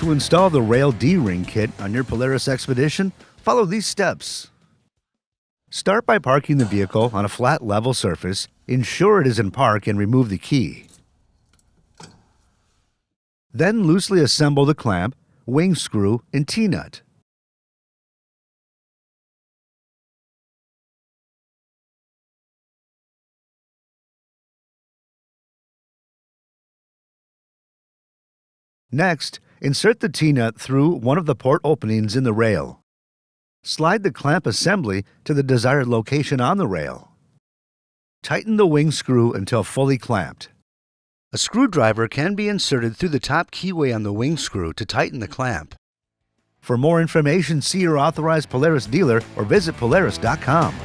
To install the rail D-ring kit on your Polaris Expedition, follow these steps. Start by parking the vehicle on a flat level surface. Ensure it is in park and remove the key. Then loosely assemble the clamp, wing screw, and T-nut. Next, insert the T-nut through one of the port openings in the rail. Slide the clamp assembly to the desired location on the rail. Tighten the wing screw until fully clamped. A screwdriver can be inserted through the top keyway on the wing screw to tighten the clamp. For more information, see your authorized Polaris dealer or visit Polaris.com.